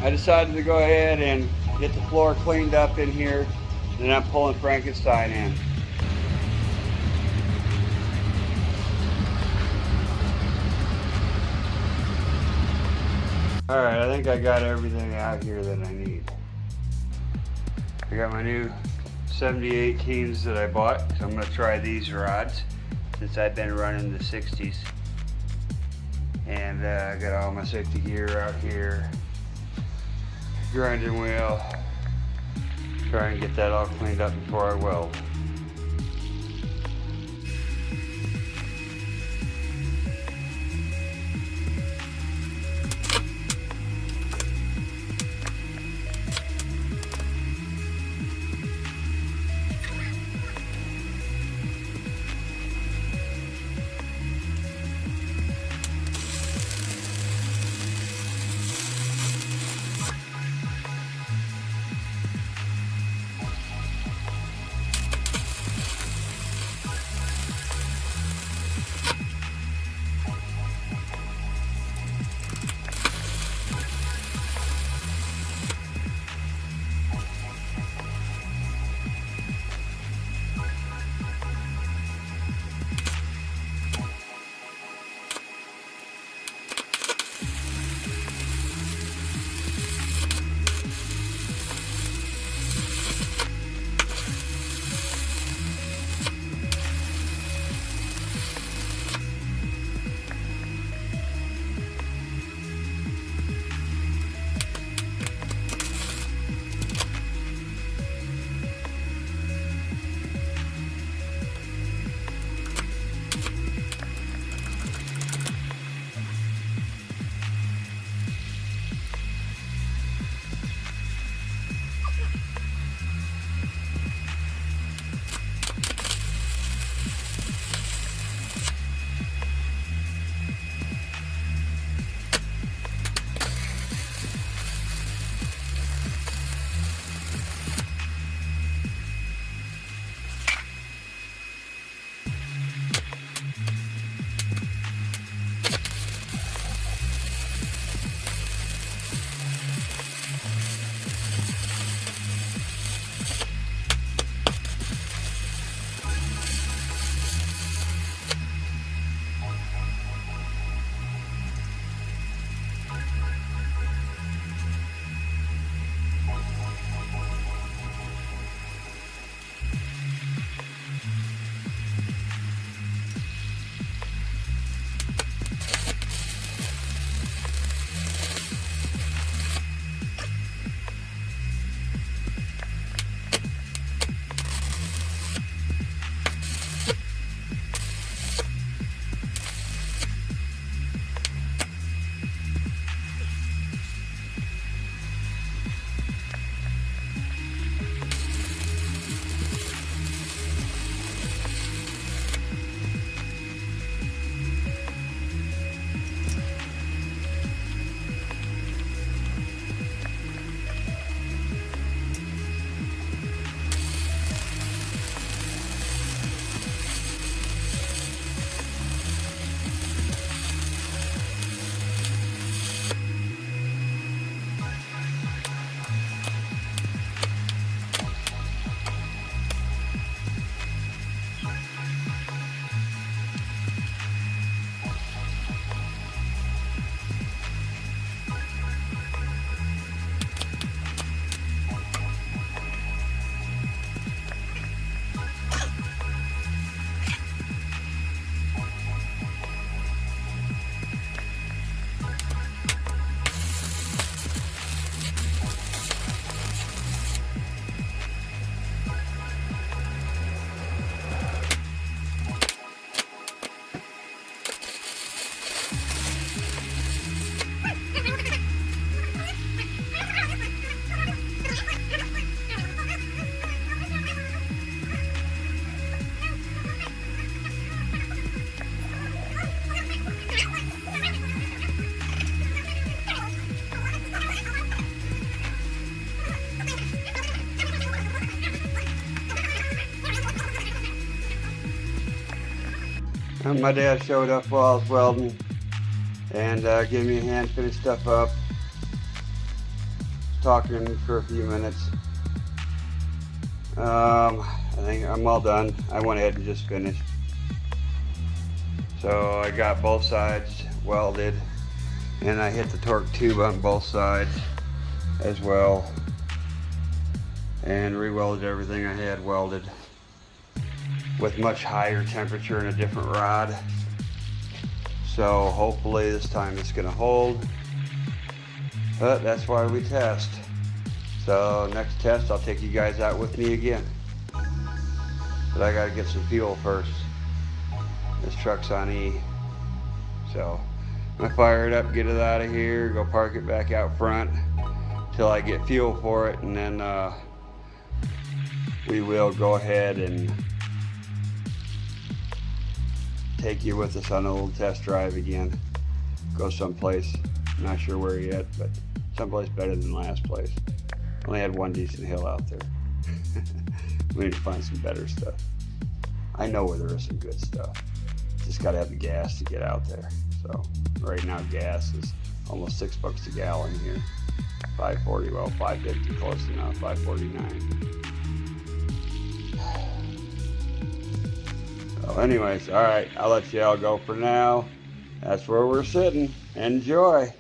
I decided to go ahead and get the floor cleaned up in here, and then I'm pulling Frankenstein in. Alright, I think I got everything out here that I need. I got my new 7018s that I bought, so I'm going to try these rods since I've been running the 60s. And I got all my safety gear out here. Grinding wheel. Try and get that all cleaned up before I weld. My dad showed up while I was welding and gave me a hand, finish stuff up. talking for a few minutes. I think I'm all done. I went ahead and just finished. So I got both sides welded, and I hit the torque tube on both sides as well, and re-welded everything I had welded with much higher temperature and a different rod. So hopefully this time it's gonna hold, but that's why we test. So next test, I'll take you guys out with me again, but I gotta get some fuel first. This truck's on E, so I'm gonna fire it up, get it out of here, go park it back out front till I get fuel for it, and then we will go ahead and take you with us on a little test drive again. Go someplace, I'm not sure where yet, but someplace better than last place. Only had one decent hill out there. We need to find some better stuff. I know where there is some good stuff. Just gotta have the gas to get out there. So right now gas is almost $6 a gallon here. 540, well, 550 close enough, 549. So anyways, all right, I'll let you all go for now. That's where we're sitting. Enjoy.